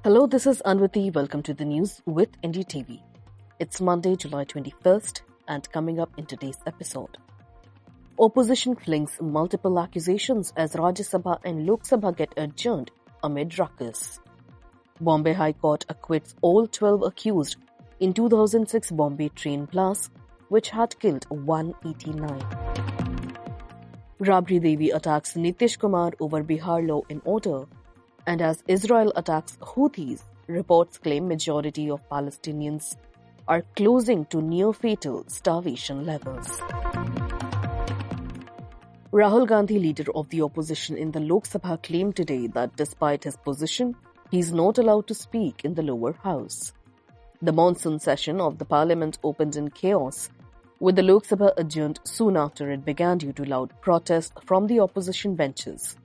Hello, this is Anvati. Welcome to the news with NDTV. It's Monday, July 21st, and coming up in today's episode. Opposition flings multiple accusations as Rajya Sabha and Lok Sabha get adjourned amid ruckus. Bombay High Court acquits all 12 accused in 2006 Bombay train blast, which had killed 189. Rabri Devi attacks Nitish Kumar over Bihar law and order. And as Israel attacks Houthis, reports claim majority of Palestinians are closing to near-fatal starvation levels. Rahul Gandhi, leader of the opposition in the Lok Sabha, claimed today that despite his position, he is not allowed to speak in the lower house. The monsoon session of the parliament opened in chaos, with the Lok Sabha adjourned soon after it began due to loud protests from the opposition benches.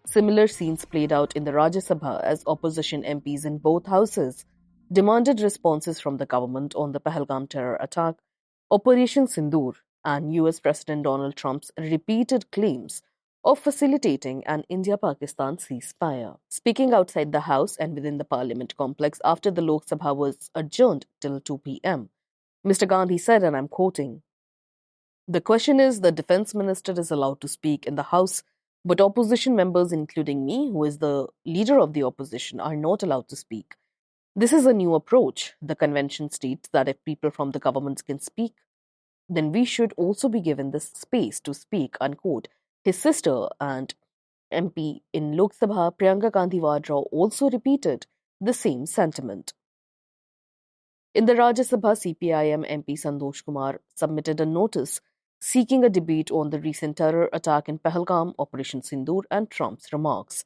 Similar scenes played out in the Rajya Sabha as opposition MPs in both houses demanded responses from the government on the Pahalgam terror attack, Operation Sindoor, and US President Donald Trump's repeated claims of facilitating an India-Pakistan ceasefire. Speaking outside the House and within the Parliament complex after the Lok Sabha was adjourned till 2 p.m., Mr. Gandhi said, and I'm quoting, "The question is, the defense minister is allowed to speak in the House, but opposition members, including me, who is the leader of the opposition, are not allowed to speak. This is a new approach. The convention states that if people from the government can speak, then we should also be given this space to speak," unquote. His sister and MP in Lok Sabha, Priyanka Gandhi Vadra, also repeated the same sentiment. In the Rajya Sabha, CPIM MP Santosh Kumar submitted a notice seeking a debate on the recent terror attack in Pahalgam, Operation Sindoor, and Trump's remarks.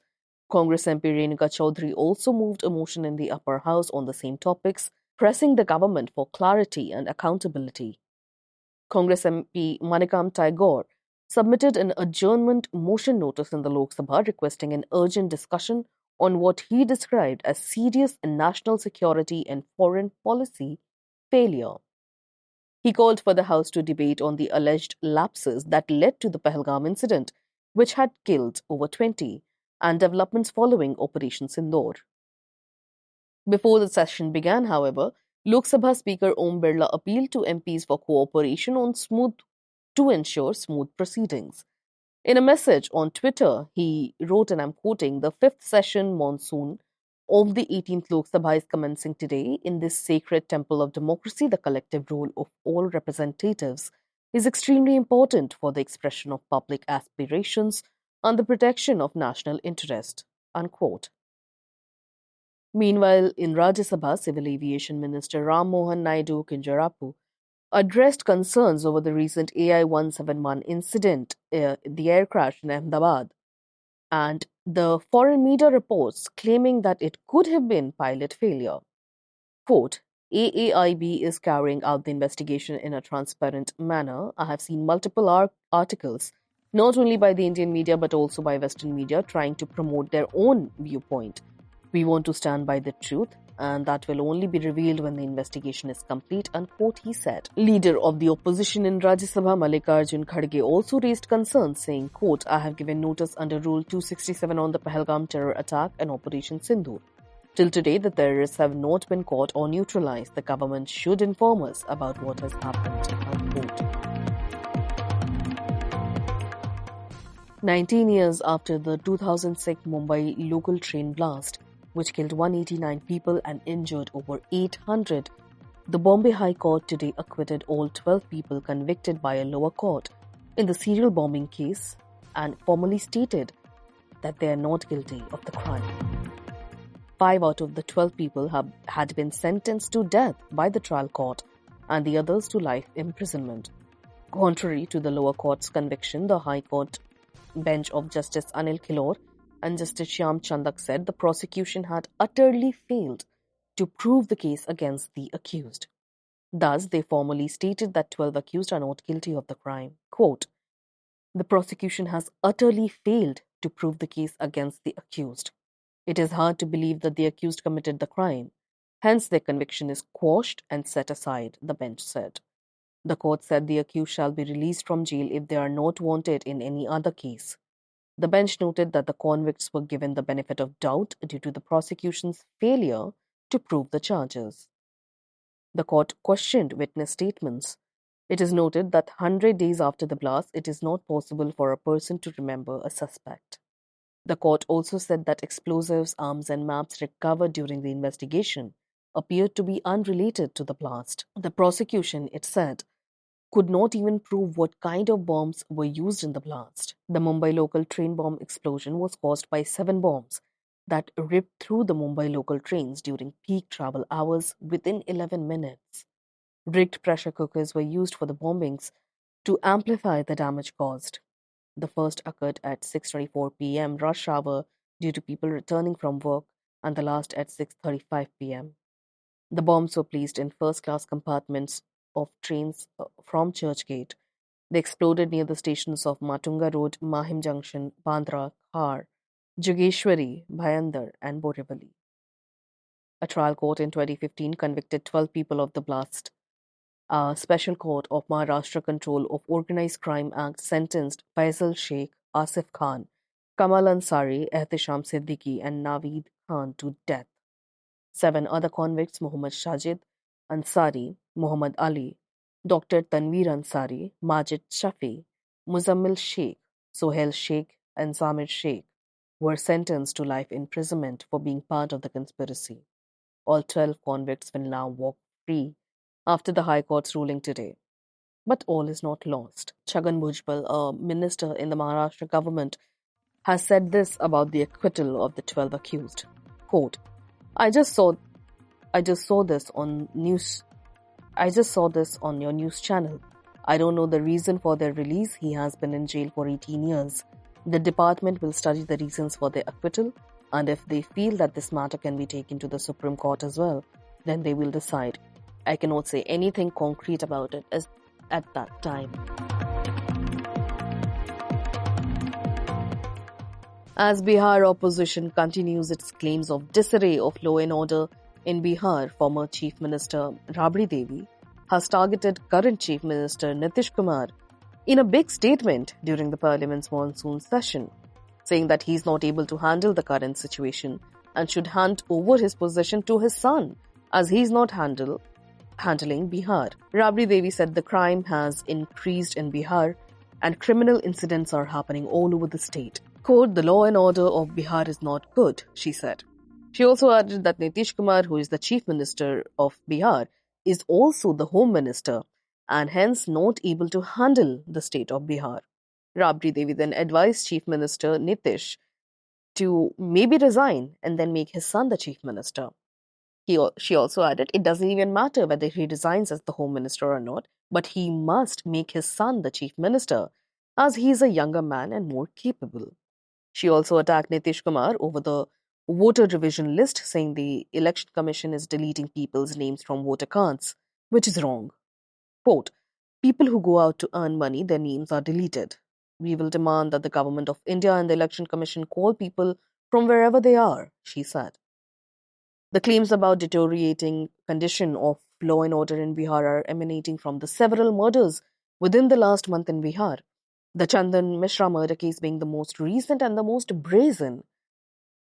Congress MP Renuka Chaudhary also moved a motion in the upper house on the same topics, pressing the government for clarity and accountability. Congress MP Manikam Tagore submitted an adjournment motion notice in the Lok Sabha requesting an urgent discussion on what he described as serious national security and foreign policy failure. He called for the House to debate on the alleged lapses that led to the Pahalgam incident, which had killed over 20, and developments following Operation Sindoor. Before the session began, however, Lok Sabha Speaker Om Birla appealed to MPs for cooperation to ensure smooth proceedings. In a message on Twitter, he wrote, and I'm quoting, "The fifth session monsoon of the 18th Lok Sabha is commencing today. In this sacred temple of democracy, the collective role of all representatives is extremely important for the expression of public aspirations and the protection of national interest," unquote. Meanwhile, in Rajya Sabha, Civil Aviation Minister Ram Mohan Naidu Kinjarapu addressed concerns over the recent AI-171 incident, the air crash in Ahmedabad, and the foreign media reports claiming that it could have been pilot failure. Quote, "AAIB is carrying out the investigation in a transparent manner. I have seen multiple articles, not only by the Indian media but also by Western media, trying to promote their own viewpoint. We want to stand by the truth, and that will only be revealed when the investigation is complete," unquote, he said. Leader of the opposition in Rajya Sabha, Mallikarjun Kharge, also raised concerns, saying, quote, "I have given notice under Rule 267 on the Pahalgam terror attack and Operation Sindoor. Till today, the terrorists have not been caught or neutralized. The government should inform us about what has happened," unquote. 19 years after the 2006 Mumbai local train blast, which killed 189 people and injured over 800, the Bombay High Court today acquitted all 12 people convicted by a lower court in the serial bombing case and formally stated that they are not guilty of the crime. 5 out of the 12 people had been sentenced to death by the trial court and the others to life imprisonment. Contrary to the lower court's conviction, the High Court bench of Justice Anil Khilor and Justice Shyam Chandak said the prosecution had utterly failed to prove the case against the accused. Thus, they formally stated that 12 accused are not guilty of the crime. Quote, "The prosecution has utterly failed to prove the case against the accused. It is hard to believe that the accused committed the crime. Hence, their conviction is quashed and set aside," the bench said. The court said the accused shall be released from jail if they are not wanted in any other case. The bench noted that the convicts were given the benefit of doubt due to the prosecution's failure to prove the charges. The court questioned witness statements. It is noted that 100 days after the blast, it is not possible for a person to remember a suspect. The court also said that explosives, arms, and maps recovered during the investigation appeared to be unrelated to the blast. The prosecution, it said, could not even prove what kind of bombs were used in the blast. The Mumbai local train bomb explosion was caused by 7 bombs that ripped through the Mumbai local trains during peak travel hours within 11 minutes. Rigged pressure cookers were used for the bombings to amplify the damage caused. The first occurred at 6:24 p.m. rush hour due to people returning from work, and the last at 6:35 p.m. The bombs were placed in first-class compartments of trains from Churchgate. They exploded near the stations of Matunga Road, Mahim Junction, Bandra, Khar, Jogeshwari, Bhayandar, and Borivali. A trial court in 2015 convicted 12 people of the blast. A special court of Maharashtra Control of Organized Crime Act sentenced Faisal Sheikh, Asif Khan, Kamal Ansari, Ehtisham Siddiqui, and Naveed Khan to death. 7 other convicts, Muhammad Shajid Ansari, Muhammad Ali, Dr. Tanveer Ansari, Majid Shafi, Muzammil Sheikh, Sohail Sheikh, and Zamir Sheikh, were sentenced to life imprisonment for being part of the conspiracy. All 12 convicts will now walk free after the High Court's ruling today. But all is not lost. Chhagan Bhujbal, a minister in the Maharashtra government, has said this about the acquittal of the 12 accused. Quote, I just saw this on your news channel. I don't know the reason for their release. He has been in jail for 18 years. The department will study the reasons for their acquittal, and if they feel that this matter can be taken to the Supreme Court as well, then they will decide. I cannot say anything concrete about it at that time. As Bihar opposition continues its claims of disarray of law and order in Bihar, former Chief Minister Rabri Devi has targeted current Chief Minister Nitish Kumar in a big statement during the Parliament's monsoon session, saying that he is not able to handle the current situation and should hand over his position to his son, as he is not handling Bihar. Rabri Devi said the crime has increased in Bihar and criminal incidents are happening all over the state. Quote, the law and order of Bihar is not good, she said. She also added that Nitish Kumar, who is the Chief Minister of Bihar, is also the Home Minister and hence not able to handle the state of Bihar. Rabri Devi then advised Chief Minister Nitish to maybe resign and then make his son the Chief Minister. She also added, it doesn't even matter whether he resigns as the Home Minister or not, but he must make his son the Chief Minister, as he is a younger man and more capable. She also attacked Nitish Kumar over the voter revision list, saying the Election Commission is deleting people's names from voter cards, which is wrong. Quote, people who go out to earn money, their names are deleted. We will demand that the Government of India and the Election Commission call people from wherever they are, she said. The claims about deteriorating condition of law and order in Bihar are emanating from the several murders within the last month in Bihar. The Chandan Mishra murder case being the most recent and the most brazen.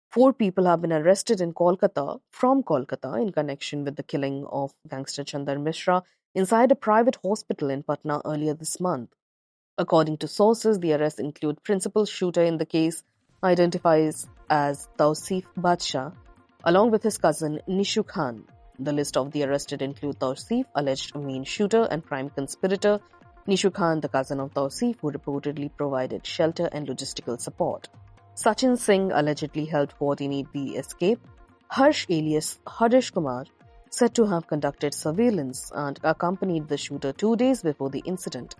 4 people have been arrested from Kolkata in connection with the killing of gangster Chandan Mishra inside a private hospital in Patna earlier this month. According to sources, the arrests include principal shooter in the case, identified as Tausif Badshah, along with his cousin Nishu Khan. The list of the arrested include Tausif, alleged main shooter and prime conspirator, Nishu Khan, the cousin of Tausif, who reportedly provided shelter and logistical support. Sachin Singh allegedly helped coordinate the escape. Harsh alias Harish Kumar, said to have conducted surveillance and accompanied the shooter 2 days before the incident.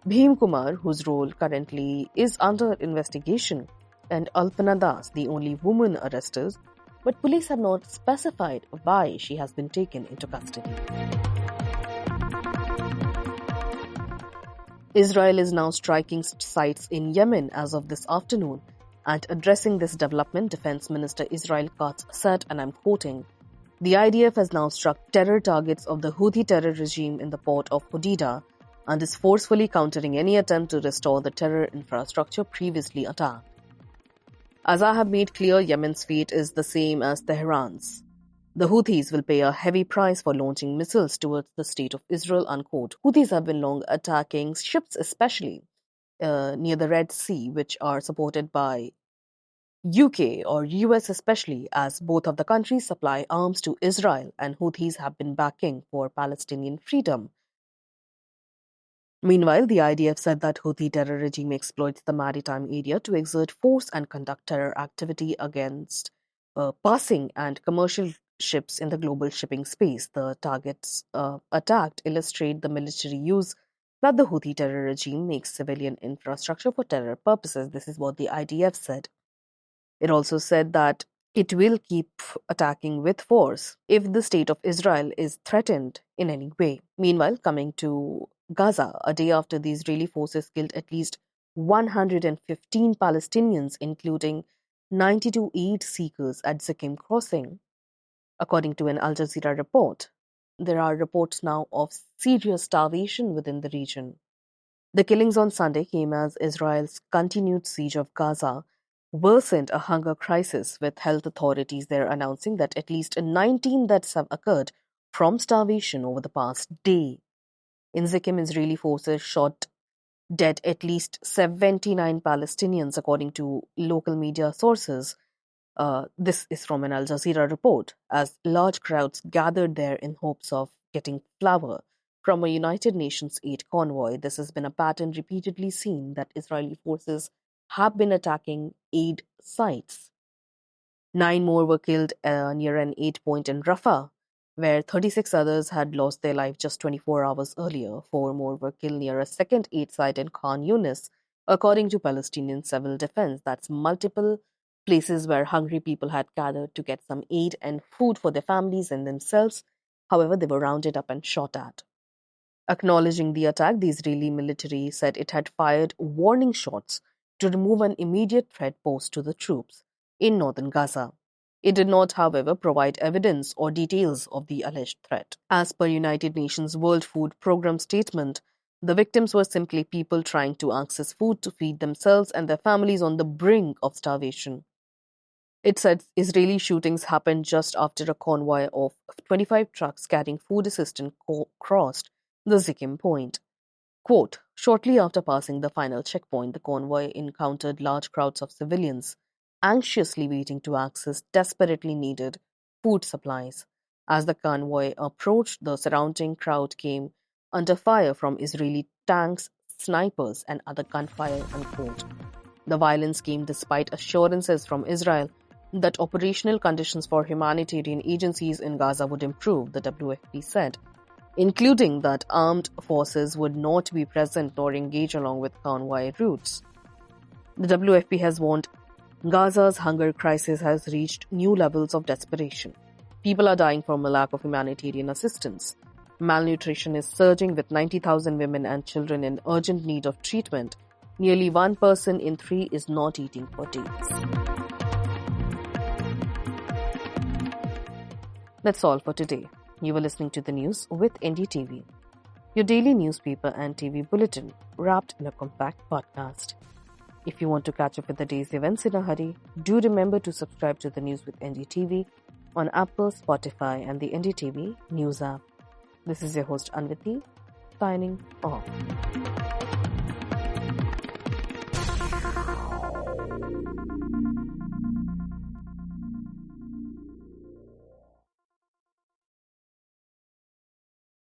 Bhim Kumar, whose role currently is under investigation, and Alpana Das, the only woman arrested, but police have not specified why she has been taken into custody. Israel is now striking sites in Yemen as of this afternoon, and addressing this development, Defense Minister Israel Katz said, and I'm quoting, the IDF has now struck terror targets of the Houthi terror regime in the port of Hodeidah and is forcefully countering any attempt to restore the terror infrastructure previously attacked. As I have made clear, Yemen's fate is the same as Tehran's. The Houthis will pay a heavy price for launching missiles towards the state of Israel, unquote. Houthis have been long attacking ships, especially near the Red Sea, which are supported by UK or US especially, as both of the countries supply arms to Israel and Houthis have been backing for Palestinian freedom. Meanwhile, the IDF said that Houthi terror regime exploits the maritime area to exert force and conduct terror activity against passing and commercial ships in the global shipping space. The targets attacked illustrate the military use that the Houthi terror regime makes civilian infrastructure for terror purposes. This is what the IDF said. It also said that it will keep attacking with force if the state of Israel is threatened in any way. Meanwhile, coming to Gaza, a day after the Israeli forces killed at least 115 Palestinians, including 92 aid seekers at Zikim crossing. According to an Al Jazeera report, there are reports now of serious starvation within the region. The killings on Sunday came as Israel's continued siege of Gaza worsened a hunger crisis, with health authorities there announcing that at least 19 deaths have occurred from starvation over the past day. In Zikim, Israeli forces shot dead at least 79 Palestinians, according to local media sources. This is from an Al Jazeera report, as large crowds gathered there in hopes of getting flour from a United Nations aid convoy. This has been a pattern repeatedly seen that Israeli forces have been attacking aid sites. 9 more were killed near an aid point in Rafah, where 36 others had lost their life just 24 hours earlier. 4 more were killed near a second aid site in Khan Yunis, according to Palestinian Civil Defense. That's multiple places where hungry people had gathered to get some aid and food for their families and themselves. However, they were rounded up and shot at. Acknowledging the attack, the Israeli military said it had fired warning shots to remove an immediate threat posed to the troops in northern Gaza. It did not, however, provide evidence or details of the alleged threat. As per United Nations World Food Programme statement, the victims were simply people trying to access food to feed themselves and their families on the brink of starvation. It said Israeli shootings happened just after a convoy of 25 trucks carrying food assistance crossed the Zikim point. Quote, shortly after passing the final checkpoint, the convoy encountered large crowds of civilians, anxiously waiting to access desperately needed food supplies. As the convoy approached, the surrounding crowd came under fire from Israeli tanks, snipers, and other gunfire, unquote. The violence came despite assurances from Israel that operational conditions for humanitarian agencies in Gaza would improve, the WFP said, including that armed forces would not be present nor engage along with convoy routes. The WFP has warned Gaza's hunger crisis has reached new levels of desperation. People are dying from a lack of humanitarian assistance. Malnutrition is surging, with 90,000 women and children in urgent need of treatment. Nearly 1 person in 3 is not eating for days. That's all for today. You were listening to the news with NDTV, your daily newspaper and TV bulletin wrapped in a compact podcast. If you want to catch up with the day's events in a hurry, do remember to subscribe to the news with NDTV on Apple, Spotify, and the NDTV news app. This is your host Anviti, signing off.